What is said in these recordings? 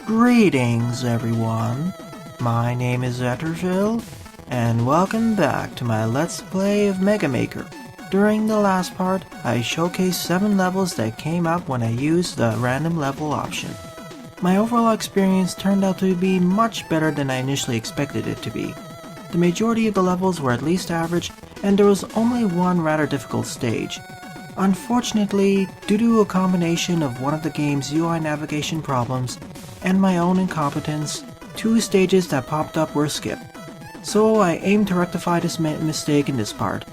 Greetings everyone, my name is Etterville, and welcome back to my Let's Play of Mega Maker. During the last part, I showcased 7 levels that came up when I used the random level option. My overall experience turned out to be much better than I initially expected it to be. The majority of the levels were at least average, and there was only one rather difficult stage. Unfortunately, due to a combination of one of the game's UI navigation problems and my own incompetence, 2 stages that popped up were skipped. So I aim to rectify this mistake in this part.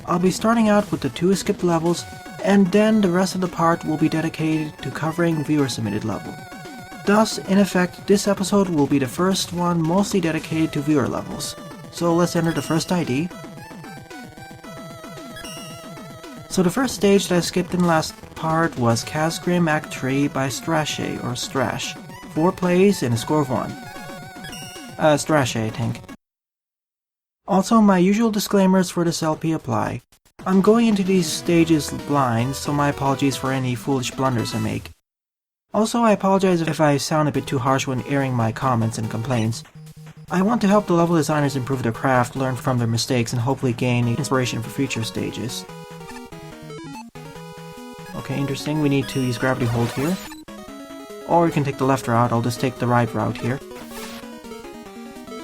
I'll be starting out with the 2 skipped levels, and then the rest of the part will be dedicated to covering viewer-submitted level. Thus, in effect, this episode will be the first one mostly dedicated to viewer levels. So let's enter the first ID. So the first stage that I skipped in the last part was Khazgrim Act 3 by Strache, or Strache. 4 plays and a score of 1. Strache, I think. Also, my usual disclaimers for this LP apply. I'm going into these stages blind, so my apologies for any foolish blunders I make. Also, I apologize if I sound a bit too harsh when airing my comments and complaints. I want to help the level designers improve their craft, learn from their mistakes, and hopefully gain inspiration for future stages. Okay, interesting. We need to use gravity hold here. Or we can take the left route. I'll just take the right route here.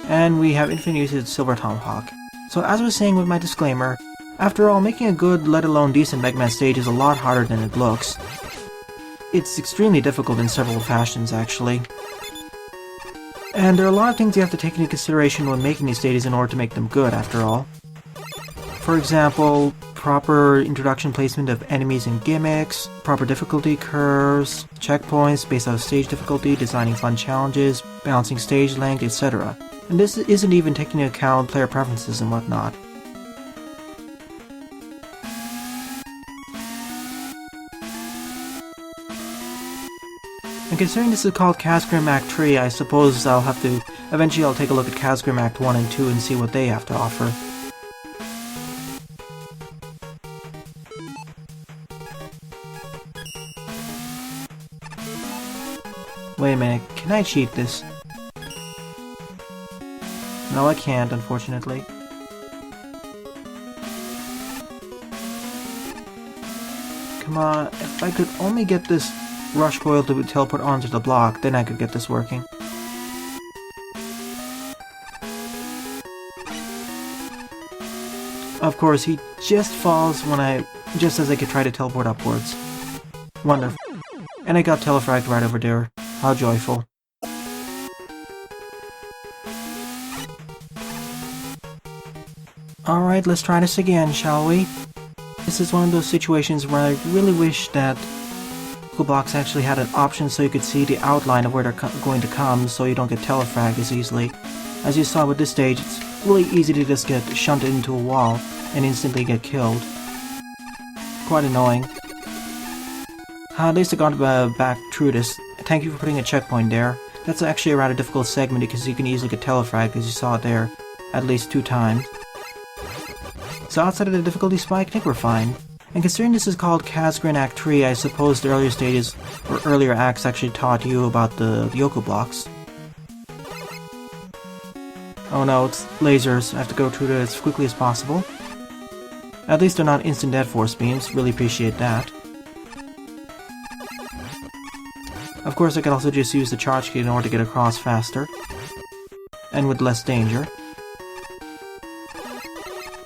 And we have infinite usage of Silver Tomahawk. So as I was saying with my disclaimer, after all, making a good, let alone decent Mega Man stage is a lot harder than it looks. It's extremely difficult in several fashions, actually. And there are a lot of things you have to take into consideration when making these stages in order to make them good, after all. For example, proper introduction placement of enemies and gimmicks, proper difficulty curves, checkpoints based on stage difficulty, designing fun challenges, balancing stage length, etc. And this isn't even taking into account player preferences and whatnot. And considering this is called Khazgrim Act 3, I suppose eventually I'll take a look at Khazgrim Act 1 and 2 and see what they have to offer. Wait a minute, can I cheat this? No, I can't, unfortunately. Come on, if I could only get this rush coil to teleport onto the block, then I could get this working. Of course, he just falls just as I could try to teleport upwards. Wonderful. And I got telefragged right over there. How joyful. Alright, let's try this again, shall we? This is one of those situations where I really wish that Google Blocks actually had an option so you could see the outline of where they're going to come so you don't get telefragged as easily. As you saw with this stage, it's really easy to just get shunted into a wall and instantly get killed. Quite annoying. At least I got back through this. Thank you for putting a checkpoint there. That's actually a rather difficult segment because you can easily get telefragged, as you saw there at least 2 times. So outside of the difficulty spike, I think we're fine. And considering this is called Khazgrim Act 3, I suppose the earlier stages or earlier acts actually taught you about the Yoku blocks. Oh no, it's lasers. I have to go through it as quickly as possible. At least they're not instant dead force beams. Really appreciate that. Of course, I can also just use the charge key in order to get across faster. And with less danger.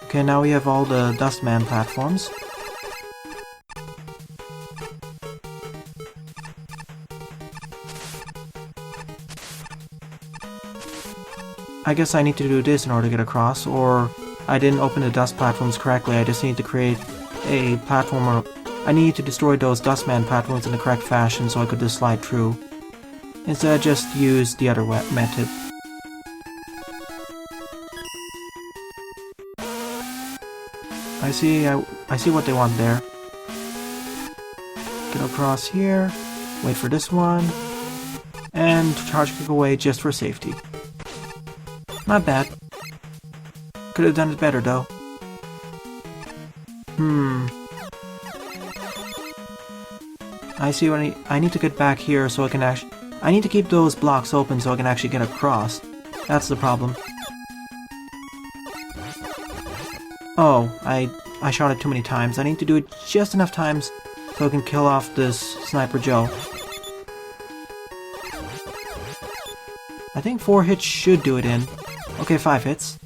Okay, now we have all the Dustman platforms. I guess I need to do this in order to get across, or I didn't open the dust platforms correctly. I just need to create a platform, or I need to destroy those Dustman platforms in the correct fashion so I could just slide through. Instead, I just use the other method. I see what they want there. Get across here, wait for this one, and charge kick away just for safety. Not bad. Could have done it better though. I see what I need to get back here so I can actually... I need to keep those blocks open so I can actually get across. That's the problem. Oh, I shot it too many times. I need to do it just enough times so I can kill off this Sniper Joe. I think 4 hits should do it in. Okay, 5 hits.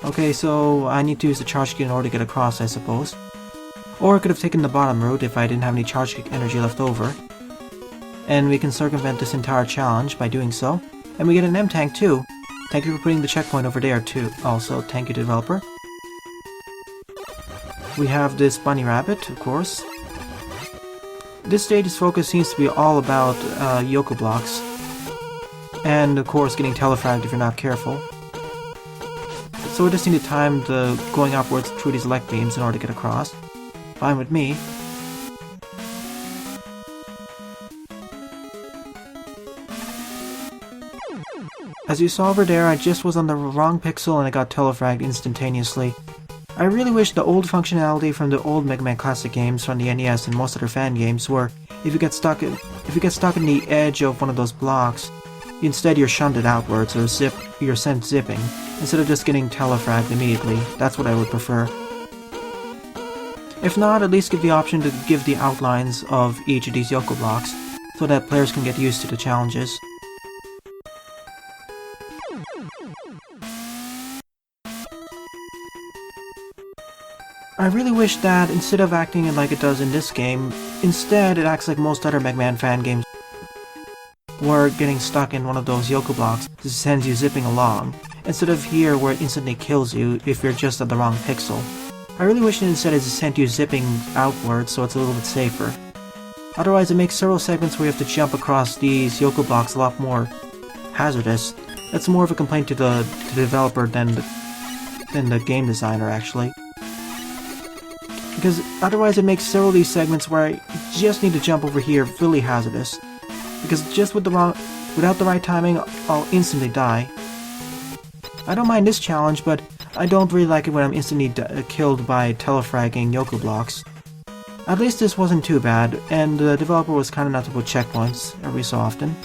Okay, so I need to use the charge kick in order to get across, I suppose. Or I could have taken the bottom route if I didn't have any charge kick energy left over. And we can circumvent this entire challenge by doing so. And we get an M-Tank too. Thank you for putting the checkpoint over there too. Also, thank you developer. We have this bunny rabbit, of course. This stage's focus seems to be all about Yoko blocks. And of course getting telefragged if you're not careful. So we just need to time the going upwards through these elect beams in order to get across. Fine with me. As you saw over there, I just was on the wrong pixel and I got telefragged instantaneously. I really wish the old functionality from the old Mega Man Classic games from the NES and most other fan games were, if you get stuck in the edge of one of those blocks, instead you're shunted outwards or you're sent zipping, instead of just getting telefragged immediately. That's what I would prefer. If not, at least give the option to give the outlines of each of these Yoko blocks, so that players can get used to the challenges. I really wish that, instead of acting like it does in this game, instead it acts like most other Mega Man fan games, where getting stuck in one of those Yoko blocks just sends you zipping along, instead of here where it instantly kills you if you're just at the wrong pixel. I really wish it instead it sent you zipping outwards so it's a little bit safer. Otherwise it makes several segments where you have to jump across these Yoko blocks a lot more hazardous. That's more of a complaint to the developer than the game designer, actually. Because otherwise it makes several of these segments where I just need to jump over here really hazardous. Because just without the right timing, I'll instantly die. I don't mind this challenge, but I don't really like it when I'm instantly killed by telefragging Yoko blocks. At least this wasn't too bad, and the developer was kind enough to put checkpoints every so often.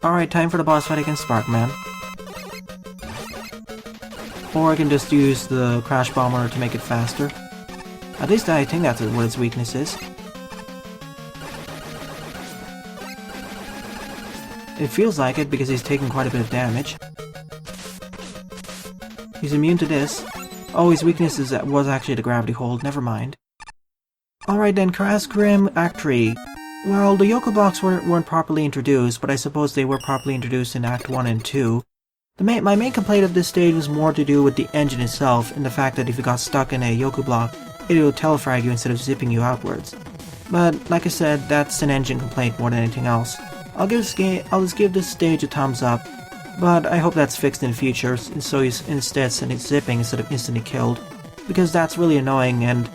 Alright, time for the boss fight against Sparkman. Or I can just use the Crash Bomber to make it faster. At least I think that's what its weakness is. It feels like it because he's taking quite a bit of damage. He's immune to this. Oh, his weakness was actually the gravity hold, never mind. Alright then, Khazgrim Act 3. Well, the Yoko blocks weren't properly introduced, but I suppose they were properly introduced in Act 1 and 2. My main complaint of this stage was more to do with the engine itself, and the fact that if you got stuck in a Yoko block, it would telefrag you instead of zipping you outwards. But, like I said, that's an engine complaint more than anything else. I'll just give this stage a thumbs up, but I hope that's fixed in the future, so you instead send it zipping instead of instantly killed, because that's really annoying, and,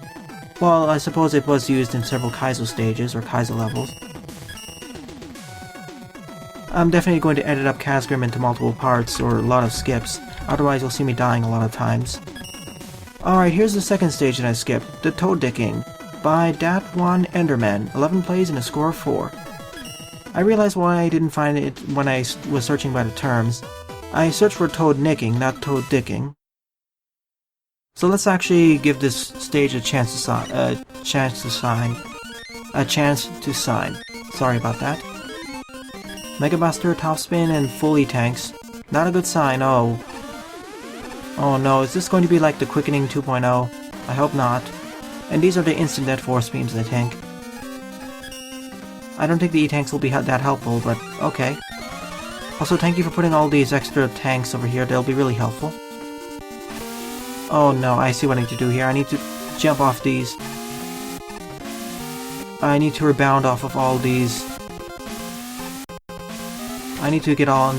well, I suppose it was used in several Kaizo stages, or Kaizo levels. I'm definitely going to edit up Khazgrim into multiple parts, or a lot of skips, otherwise you'll see me dying a lot of times. Alright, here's the second stage that I skipped, the Toadicking, by ThatOneEnderman, 11 plays and a score of 4. I realized why I didn't find it when I was searching by the terms. I searched for Toadicking, not Toadicking. So let's actually give this stage a chance to sign. Sorry about that. Mega Buster, Top Spin, and full E-Tanks. Not a good sign, oh. Oh no, is this going to be like the Quickening 2.0? I hope not. And these are the instant death force beams, I think. I don't think the E-Tanks will be that helpful, but okay. Also, thank you for putting all these extra tanks over here, they'll be really helpful. Oh no, I see what I need to do here. I need to jump off these. I need to rebound off of all these. I need to get on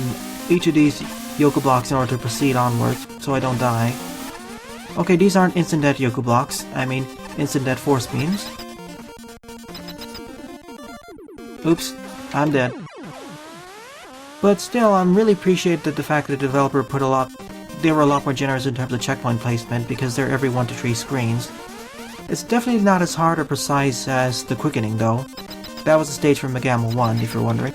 each of these Yoko blocks in order to proceed onwards, so I don't die. Okay, these aren't instant death Yoko blocks, I mean instant death force beams. Oops, I'm dead. But still, I really appreciate the fact that the developer they were a lot more generous in terms of checkpoint placement because they're every 1 to 3 screens. It's definitely not as hard or precise as the quickening, though. That was a stage from Mega Maker 1, if you're wondering.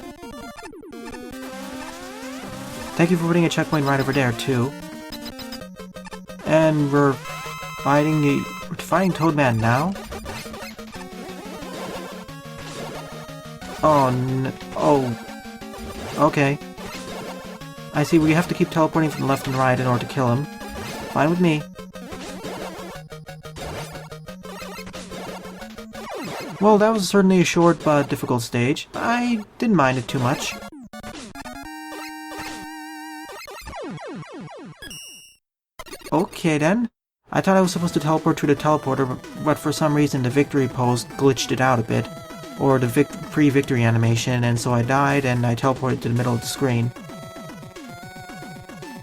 Thank you for putting a checkpoint right over there, too. And we're fighting Toadman now? Oh, okay. I see, we have to keep teleporting from the left and right in order to kill him. Fine with me. Well, that was certainly a short but difficult stage. I didn't mind it too much. Okay then. I thought I was supposed to teleport to the teleporter, but for some reason the victory pose glitched it out a bit. Or the pre-victory animation, and so I died and I teleported to the middle of the screen.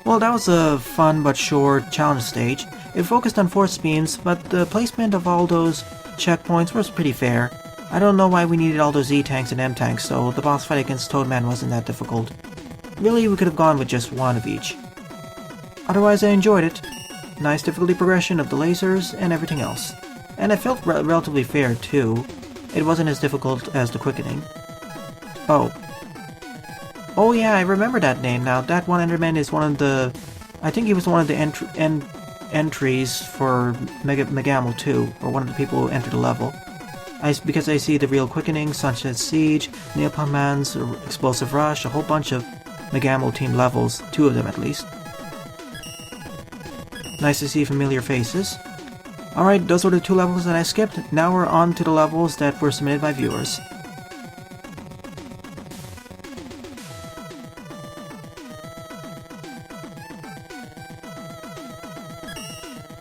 Well, that was a fun but short challenge stage. It focused on force beams, but the placement of all those checkpoints was pretty fair. I don't know why we needed all those E-tanks and M-tanks, so the boss fight against Toadman wasn't that difficult. Really, we could have gone with just one of each. Otherwise, I enjoyed it. Nice difficulty progression of the lasers and everything else. And it felt relatively fair, too. It wasn't as difficult as the quickening. Oh. Oh yeah, I remember that name now. ThatOneEnderman is one of the... I think he was one of the entries for Mega Maker 2, or one of the people who entered the level. Because I see the real quickening, such as Siege, Napalm Man's, Explosive Rush, a whole bunch of Mega Maker team levels, 2 of them at least. Nice to see familiar faces. Alright, those were the 2 levels that I skipped. Now we're on to the levels that were submitted by viewers.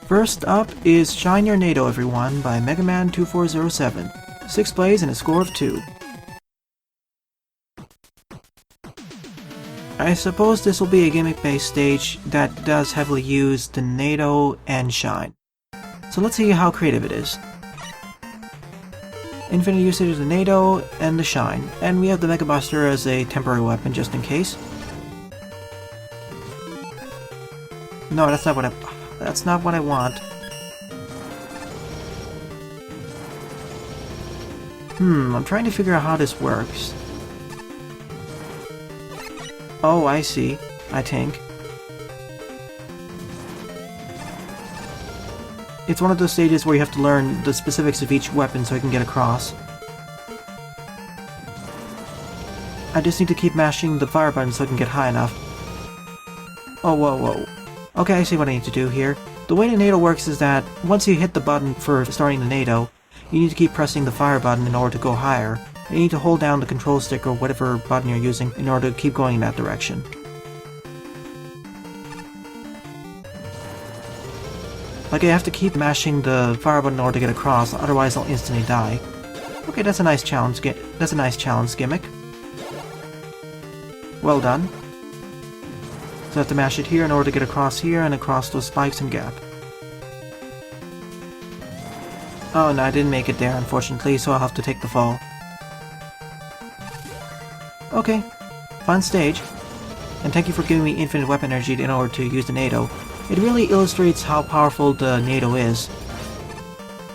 First up is Shine Your Nado Everyone by Mega Man 2407. 6 plays and a score of 2. I suppose this will be a gimmick-based stage that does heavily use the Nado and Shine. So let's see how creative it is. Infinite usage of the Nado and the Shine, and we have the Mega Buster as a temporary weapon just in case. No, that's not what I want. I'm trying to figure out how this works. Oh, I see. I think. It's one of those stages where you have to learn the specifics of each weapon so you can get across. I just need to keep mashing the fire button so I can get high enough. Oh, whoa. Okay, I see what I need to do here. The way the Nado works is that once you hit the button for starting the Nado, you need to keep pressing the fire button in order to go higher. You need to hold down the control stick or whatever button you're using in order to keep going in that direction. Like, I have to keep mashing the fire button in order to get across, otherwise I'll instantly die. Okay, that's a nice challenge gimmick. Well done. So I have to mash it here in order to get across here and across those spikes and gap. Oh no, I didn't make it there unfortunately, so I'll have to take the fall. Okay, fun stage. And thank you for giving me infinite weapon energy in order to use the Nado. It really illustrates how powerful the Nado is.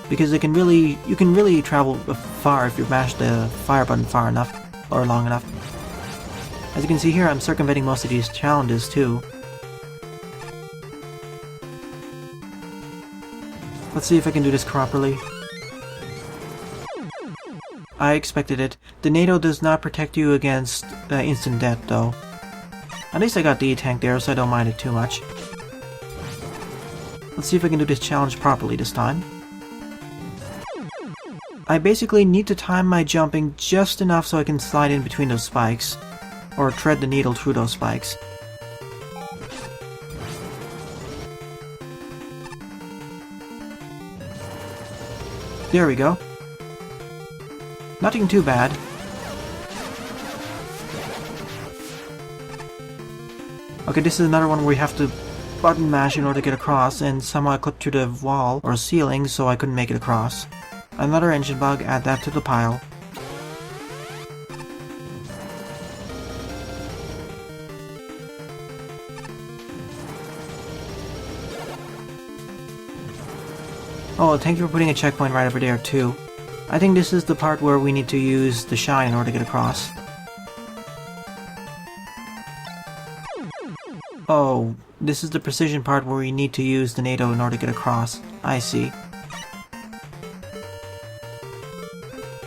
Because you can really travel far if you mash the fire button far enough, or long enough. As you can see here, I'm circumventing most of these challenges too. Let's see if I can do this properly. I expected it. The Nado does not protect you against instant death though. At least I got the E-tank there, so I don't mind it too much. Let's see if I can do this challenge properly this time. I basically need to time my jumping just enough so I can slide in between those spikes, or tread the needle through those spikes. There we go. Nothing too bad. Okay, this is another one where you have to button mash in order to get across, and somehow I clipped through the wall or ceiling so I couldn't make it across. Another engine bug, add that to the pile. Oh, thank you for putting a checkpoint right over there too. I think this is the part where we need to use the shine in order to get across. Oh, this is the precision part where we need to use the Nado in order to get across. I see.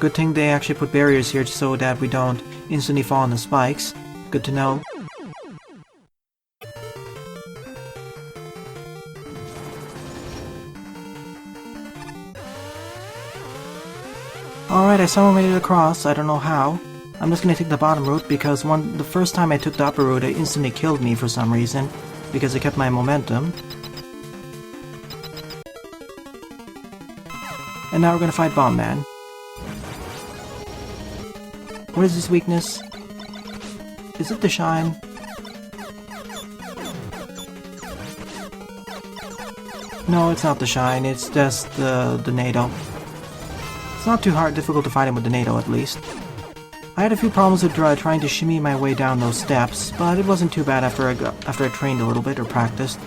Good thing they actually put barriers here so that we don't instantly fall on the spikes. Good to know. Alright, I somehow made it across. I don't know how. I'm just gonna take the bottom route because the first time I took the upper route, it instantly killed me for some reason because it kept my momentum. And now we're gonna fight Bomb Man. What is his weakness? Is it the shine? No, it's not the shine, it's just the Nado. It's not too difficult to fight him with the Nado at least. I had a few problems with trying to shimmy my way down those steps, but it wasn't too bad after I trained a little bit or practiced.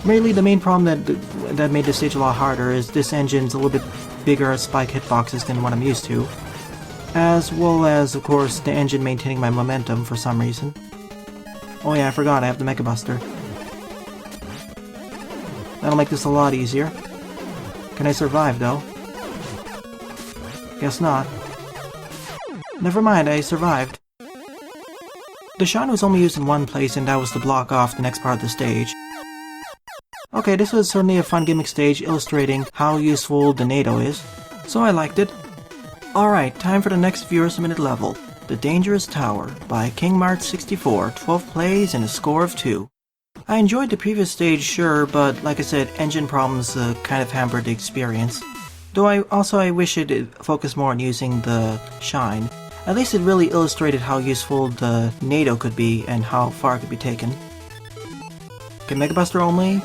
Mainly the main problem that made this stage a lot harder is this engine's a little bit bigger spike hitboxes than what I'm used to. As well as, of course, the engine maintaining my momentum for some reason. Oh yeah, I forgot, I have the Mega Buster. That'll make this a lot easier. Can I survive though? Guess not. Never mind, I survived. The shine was only used in one place and that was to block off the next part of the stage. Okay, this was certainly a fun gimmick stage illustrating how useful the Nado is, so I liked it. Alright, time for the next viewer submitted level, The Dangerous Tower by KingMart64, 12 plays and a score of 2. I enjoyed the previous stage, sure, but like I said, engine problems kind of hampered the experience. Though I wish it focused more on using the shine. At least it really illustrated how useful the Nado could be and how far it could be taken. Okay, Mega Buster only.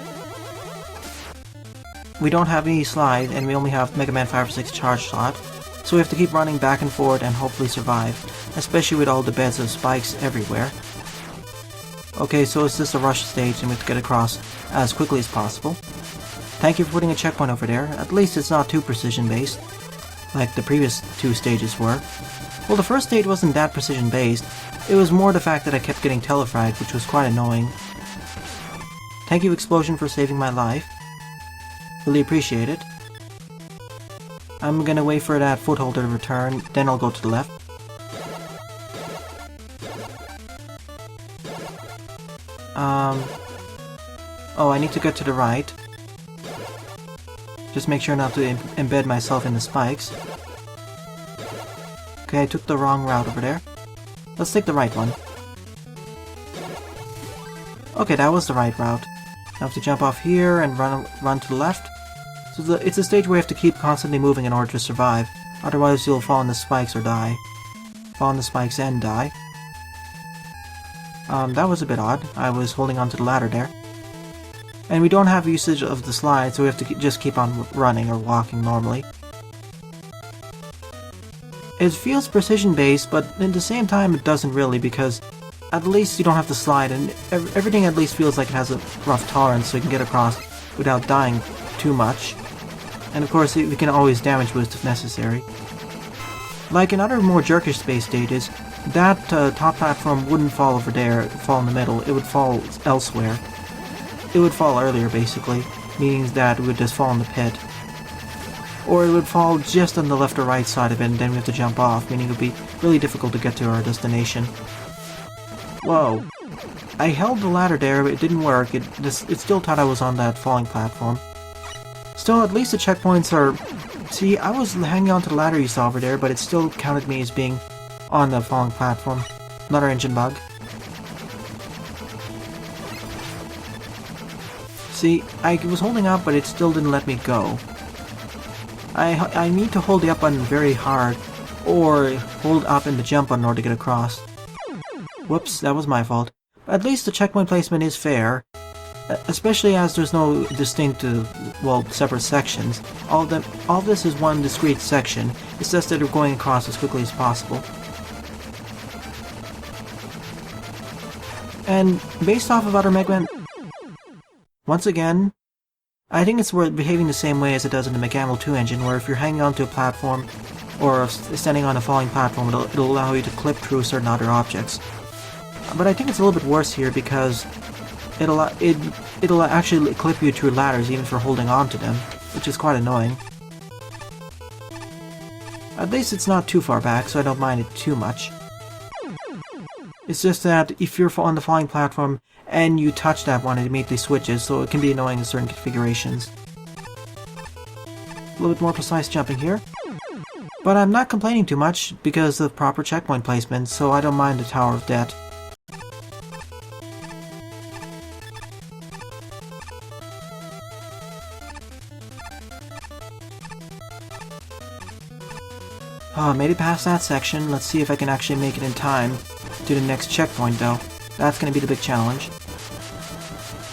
We don't have any slide, and we only have Mega Man 5 or 6 charge slot, so we have to keep running back and forth and hopefully survive, especially with all the beds of spikes everywhere. Okay, so it's just a rush stage and we have to get across as quickly as possible. Thank you for putting a checkpoint over there. At least it's not too precision-based, like the previous two stages were. Well, the first stage wasn't that precision-based. It was more the fact that I kept getting telefragged, which was quite annoying. Thank you, Explosion, for saving my life. Really appreciate it. I'm gonna wait for that foothold to return, then I'll go to the left. Oh, I need to get to the right. Just make sure not to embed myself in the spikes. Okay, I took the wrong route over there. Let's take the right one. Okay, that was the right route. I have to jump off here and run to the left. So it's a stage where you have to keep constantly moving in order to survive. Otherwise you'll fall on the spikes or die. Fall on the spikes and die. That was a bit odd. I was holding onto the ladder there. And we don't have usage of the slide, so we have to just keep on running or walking normally. It feels precision-based, but at the same time it doesn't really, because at least you don't have to slide, and everything at least feels like it has a rough tolerance, so you can get across without dying too much. And of course, we can always damage boost if necessary. Like in other more jerkish space stages, that top platform wouldn't fall over there, fall in the middle, it would fall elsewhere. It would fall earlier, basically, meaning that it would just fall in the pit. Or it would fall just on the left or right side of it, and then we have to jump off, meaning it would be really difficult to get to our destination. Whoa. I held the ladder there, but it didn't work. It still thought I was on that falling platform. Still, at least the checkpoints are... See, I was hanging onto the ladder you saw over there, but it still counted me as being on the falling platform. Another engine bug. See, I was holding up, but it still didn't let me go. I need to hold the up button very hard, or hold up in the jump button in order to get across. Whoops, that was my fault. At least the checkpoint placement is fair, especially as there's no distinct, separate sections. All this is one discrete section. It's just that we're going across as quickly as possible. And based off of other Mega Man... Once again, I think it's behaving the same way as it does in the Mega Maker 2 engine, where if you're hanging onto a platform or standing on a falling platform, it'll allow you to clip through certain other objects. But I think it's a little bit worse here because it'll actually clip you through ladders even for holding on to them, which is quite annoying. At least it's not too far back, so I don't mind it too much. It's just that if you're on the falling platform and you touch that one, it immediately switches, so it can be annoying in certain configurations. A little bit more precise jumping here. But I'm not complaining too much because of proper checkpoint placement, so I don't mind the Tower of Death. Oh, made it past that section. Let's see if I can actually make it in time to the next checkpoint, though. That's going to be the big challenge.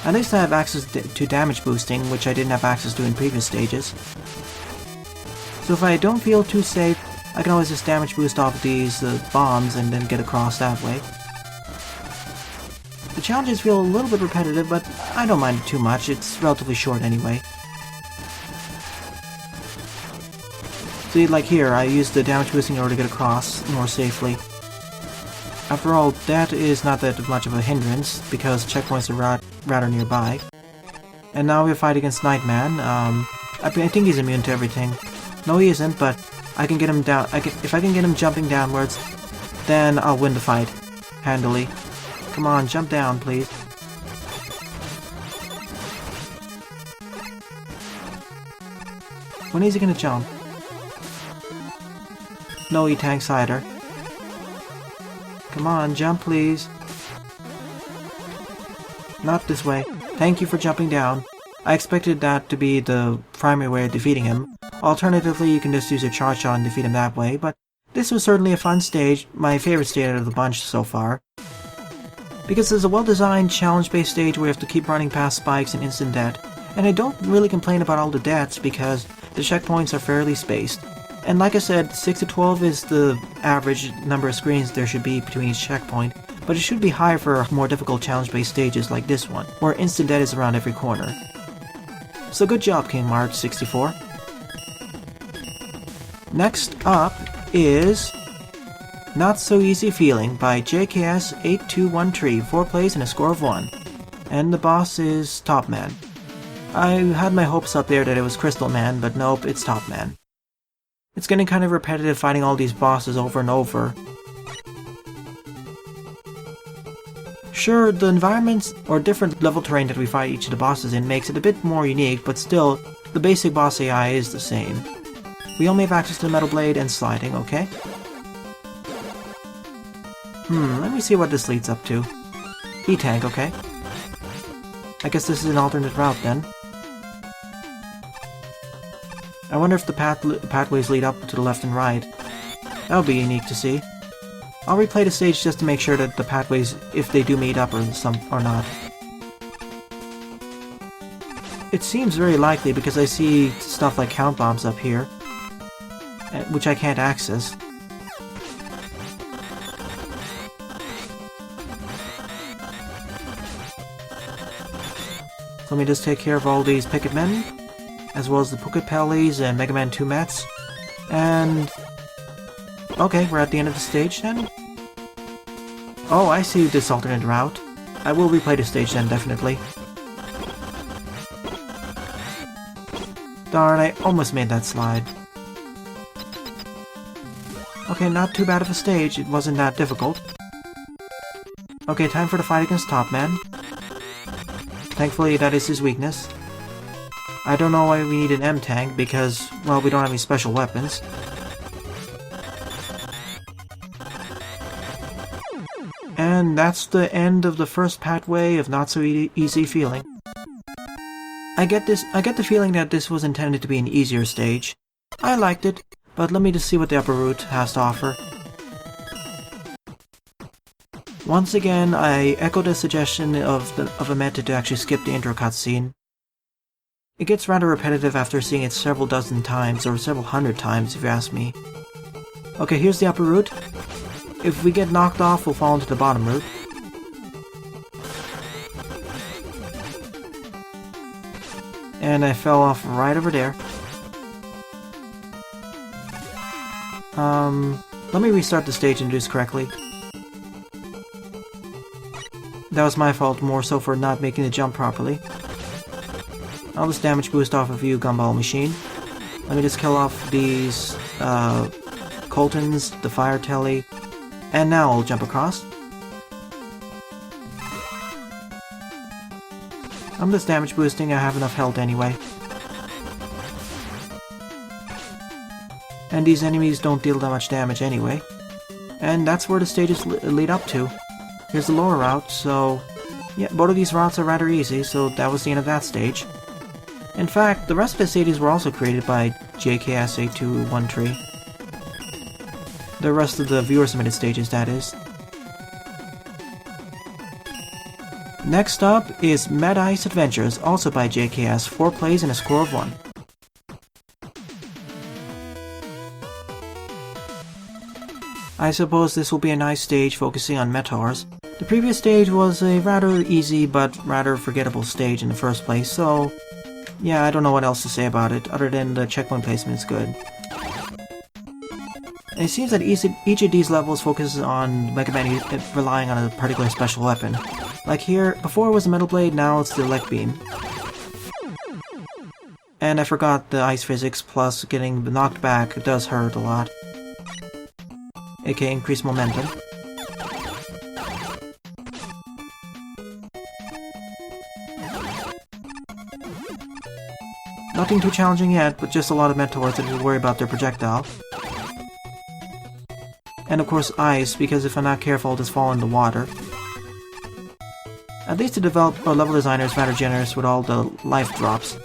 At least I have access to damage boosting, which I didn't have access to in previous stages. So if I don't feel too safe, I can always just damage boost off these bombs and then get across that way. The challenges feel a little bit repetitive, but I don't mind it too much. It's relatively short anyway. See, like here, I used the damage boosting in order to get across more safely. After all, that is not that much of a hindrance, because checkpoints are rather nearby. And now we fight against Nightman. I think he's immune to everything. No, he isn't, but I can get him down. If I can get him jumping downwards, then I'll win the fight handily. Come on, jump down, please. When is he gonna jump? No, he tanks either. Come on, jump please. Not this way. Thank you for jumping down. I expected that to be the primary way of defeating him. Alternatively, you can just use a charge shot and defeat him that way, but this was certainly a fun stage, my favorite stage out of the bunch so far. Because it's a well-designed, challenge-based stage where you have to keep running past spikes and instant death, and I don't really complain about all the deaths because the checkpoints are fairly spaced. And like I said, 6 to 12 is the average number of screens there should be between each checkpoint, but it should be higher for more difficult challenge-based stages like this one, where instant death is around every corner. So good job, King March 64. Next up is Not So Easy Feeling by JKS8213, 4 plays and a score of 1. And the boss is Top Man. I had my hopes up there that it was Crystal Man, but nope, it's Top Man. It's getting kind of repetitive fighting all these bosses over and over. Sure, the environments or different level terrain that we fight each of the bosses in makes it a bit more unique, but still, the basic boss AI is the same. We only have access to the Metal Blade and sliding, okay? Let me see what this leads up to. E-Tank, okay. I guess this is an alternate route then. I wonder if the pathways lead up to the left and right. That would be unique to see. I'll replay the stage just to make sure that the pathways, if they do meet up or not. It seems very likely because I see stuff like count bombs up here, which I can't access. So let me just take care of all these picket men, as well as the Pocket Tellies and Mega Man 2 mats. And okay, we're at the end of the stage then. Oh, I see this alternate route. I will replay the stage then, definitely. Darn, I almost made that slide. Okay, not too bad of a stage. It wasn't that difficult. Okay, time for the fight against Top Man. Thankfully, that is his weakness. I don't know why we need an M-Tank, because, well, we don't have any special weapons. And that's the end of the first pathway of Not So Easy Feeling. I get the feeling that this was intended to be an easier stage. I liked it, but let me just see what the upper route has to offer. Once again, I echo the suggestion of a method to actually skip the intro cutscene. It gets rather repetitive after seeing it several dozen times, or several hundred times if you ask me. Okay, here's the upper route. If we get knocked off, we'll fall into the bottom route. And I fell off right over there. Let me restart the stage and do this correctly. That was my fault, more so for not making the jump properly. I'll just damage boost off of you, Gumball Machine. Let me just kill off these Coltons, the Fire Telly, and now I'll jump across. I'm just damage boosting, I have enough health anyway. And these enemies don't deal that much damage anyway. And that's where the stages lead up to. Here's the lower route, so... yeah, both of these routes are rather easy, so that was the end of that stage. In fact, the rest of the stages were also created by JKS8213. The rest of the viewer-submitted stages, that is. Next up is Mad Ice Adventures, also by JKS, 4 plays and a score of 1. I suppose this will be a nice stage focusing on meteors. The previous stage was a rather easy but rather forgettable stage in the first place, so yeah, I don't know what else to say about it, other than the checkpoint placement is good. And it seems that each of these levels focuses on Mega Man relying on a particular special weapon. Like here, before it was the Metal Blade, now it's the Elect Beam. And I forgot the ice physics, plus getting knocked back does hurt a lot. aka increased momentum. Nothing too challenging yet, but just a lot of meteors that need to worry about their projectile. And of course ice, because if I'm not careful I'll just fall in the water. At least the level designer is rather generous with all the life drops.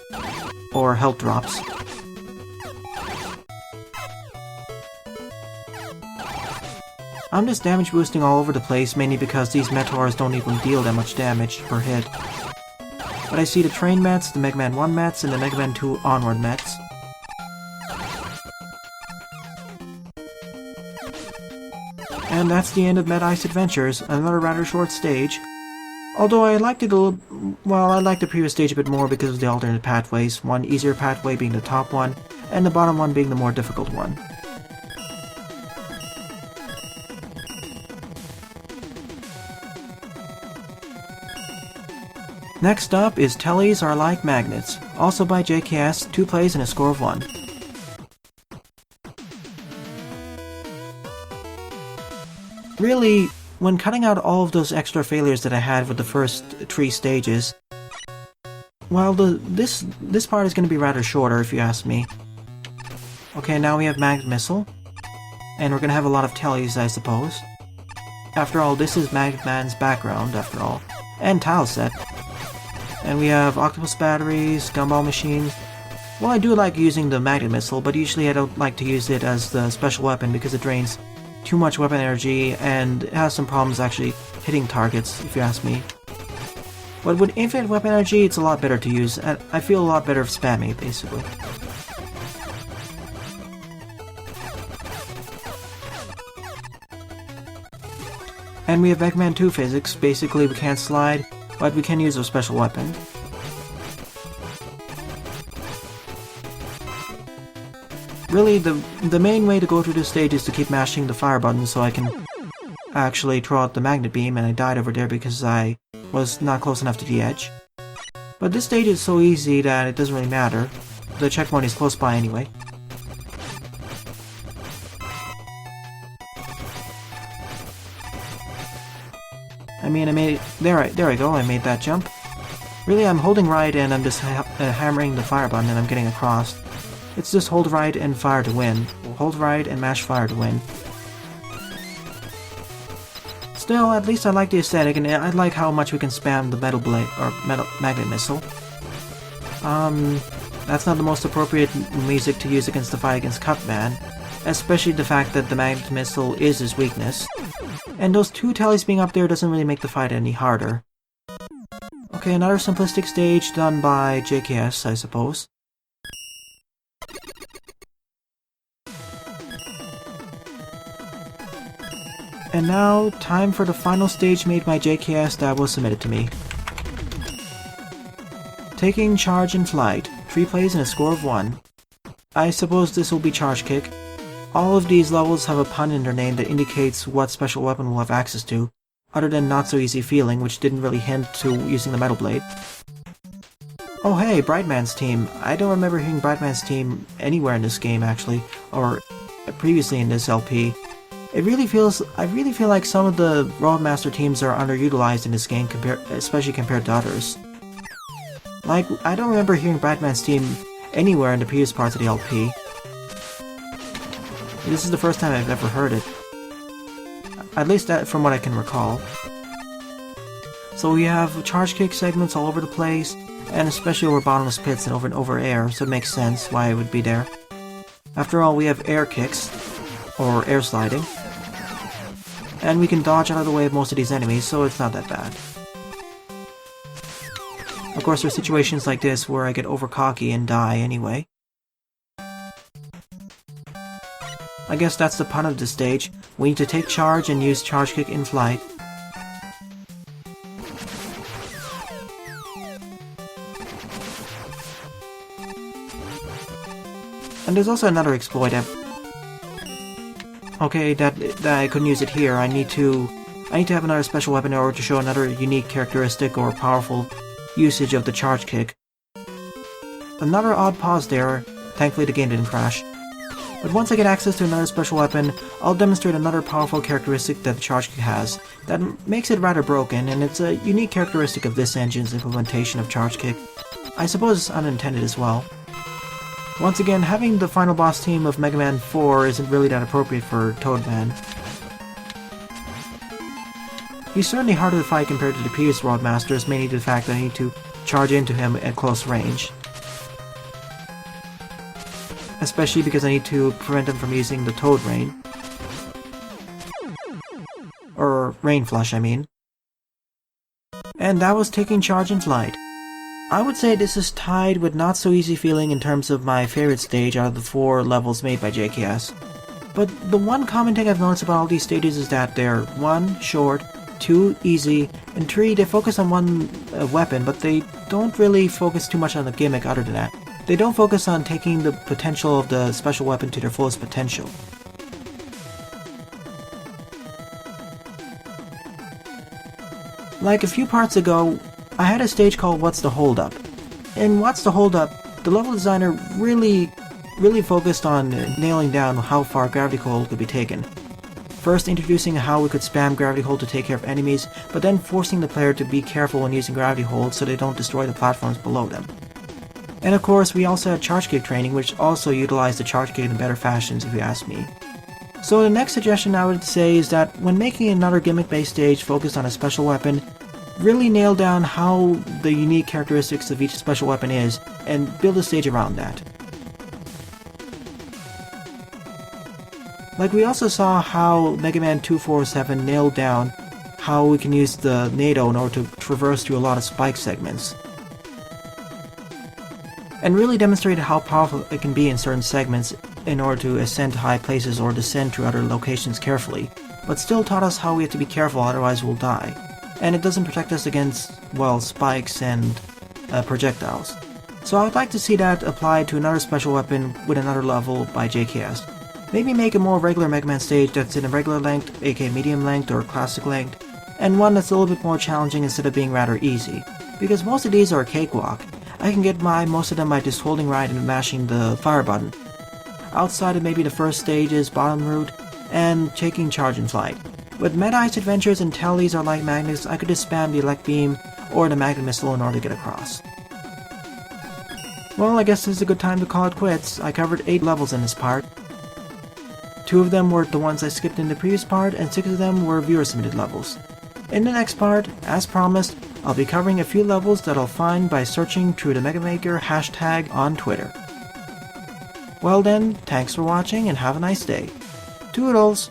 Or health drops. I'm just damage boosting all over the place, mainly because these meteors don't even deal that much damage per hit. But I see the Train Mets, the Mega Man 1 Mets, and the Mega Man 2 Onward Mets. And that's the end of Mad Ice Adventures, another rather short stage. Although I liked it a little... well, I liked the previous stage a bit more because of the alternate pathways, one easier pathway being the top one, and the bottom one being the more difficult one. Next up is Tellies Are Like Magnets, also by JKS, 2 plays and a score of 1. Really, when cutting out all of those extra failures that I had with the first 3 stages, well, this part is going to be rather shorter if you ask me. Okay, now we have Magnet Missile, and we're going to have a lot of Tellies, I suppose. After all, this is Magnet Man's background, after all, and tile set. And we have Octopus Batteries, Gumball Machines. Well, I do like using the Magnet Missile, but usually I don't like to use it as the special weapon because it drains too much weapon energy and it has some problems actually hitting targets, if you ask me. But with infinite weapon energy, it's a lot better to use, and I feel a lot better spamming it, basically. And we have Mega Man 2 physics. Basically, we can't slide, but we can use a special weapon. Really, the main way to go through this stage is to keep mashing the fire button so I can actually throw out the magnet beam, and I died over there because I was not close enough to the edge. But this stage is so easy that it doesn't really matter. The checkpoint is close by anyway. I mean, I made it. There I go, I made that jump. Really, I'm holding right and I'm just hammering the fire button and I'm getting across. It's just hold right and fire to win. Hold right and mash fire to win. Still, at least I like the aesthetic, and I like how much we can spam the Metal Blade, or Magnet Missile. That's not the most appropriate music to use against the fight against Cutman, especially the fact that the Magnet Missile is his weakness. And those 2 Tellies being up there doesn't really make the fight any harder. Okay, another simplistic stage done by JKS, I suppose. And now, time for the final stage made by JKS that was submitted to me. Taking charge in flight, 3 plays and a score of 1. I suppose this will be Charge Kick. All of these levels have a pun in their name that indicates what special weapon we'll have access to, other than Not So Easy Feeling, which didn't really hint to using the Metal Blade. Oh hey, Brightman's team. I don't remember hearing Brightman's team anywhere in this game actually, or previously in this LP. I really feel like some of the Roadmaster teams are underutilized in this game, especially compared to others. Like, I don't remember hearing Brightman's team anywhere in the previous parts of the LP. This is the first time I've ever heard it. At least that from what I can recall. So we have Charge Kick segments all over the place, and especially over bottomless pits and over air, so it makes sense why it would be there. After all, we have air kicks, or air sliding, and we can dodge out of the way of most of these enemies, so it's not that bad. Of course, there are situations like this where I get over cocky and die anyway. I guess that's the pun of this stage. We need to take charge and use Charge Kick in flight. And there's also another exploit. Okay, that I couldn't use it here. I need to have another special weapon in order to show another unique characteristic or powerful usage of the Charge Kick. Another odd pause there. Thankfully the game didn't crash. But once I get access to another special weapon, I'll demonstrate another powerful characteristic that the Charge Kick has that makes it rather broken, and it's a unique characteristic of this engine's implementation of Charge Kick. I suppose it's unintended as well. Once again, having the final boss team of Mega Man 4 isn't really that appropriate for Toadman. He's certainly harder to fight compared to the previous Roadmasters, mainly due to the fact that I need to charge into him at close range. Especially because I need to prevent him from using the Toad Rain. Or Rain Flush, I mean. And that was taking charge in flight. I would say this is tied with Not So Easy Feeling in terms of my favorite stage out of the 4 levels made by JKS. But the one common thing I've noticed about all these stages is that they're 1. Short, 2. Easy, and 3. They focus on one weapon, but they don't really focus too much on the gimmick other than that. They don't focus on taking the potential of the special weapon to their fullest potential. Like a few parts ago, I had a stage called What's the Holdup. In What's the Holdup, the level designer really focused on nailing down how far Gravity Hold could be taken. First introducing how we could spam Gravity Hold to take care of enemies, but then forcing the player to be careful when using Gravity Hold so they don't destroy the platforms below them. And of course, we also had Charge Kick training, which also utilized the Charge Kick in better fashions if you ask me. So the next suggestion I would say is that when making another gimmick-based stage focused on a special weapon, really nail down how the unique characteristics of each special weapon is, and build a stage around that. Like we also saw how Mega Man 247 nailed down how we can use the Nado in order to traverse through a lot of spike segments. And really demonstrated how powerful it can be in certain segments in order to ascend to high places or descend to other locations carefully, but still taught us how we have to be careful, otherwise we'll die. And it doesn't protect us against, well, spikes and projectiles. So I would like to see that applied to another special weapon with another level by JKS. Maybe make a more regular Mega Man stage that's in a regular length, aka medium length or classic length, and one that's a little bit more challenging instead of being rather easy. Because most of these are a cakewalk. I can get by most of them by just holding right and mashing the fire button. Outside of maybe the first stage's bottom route, and taking charge in flight. With Meta Ice Adventures and Tellies or Light Magnets, I could just spam the Elect Beam or the Magnet Missile in order to get across. Well, I guess this is a good time to call it quits. I covered 8 levels in this part. 2 of them were the ones I skipped in the previous part, and 6 of them were viewer-submitted levels. In the next part, as promised, I'll be covering a few levels that I'll find by searching through the Mega Maker hashtag on Twitter. Well then, thanks for watching and have a nice day. Toodles!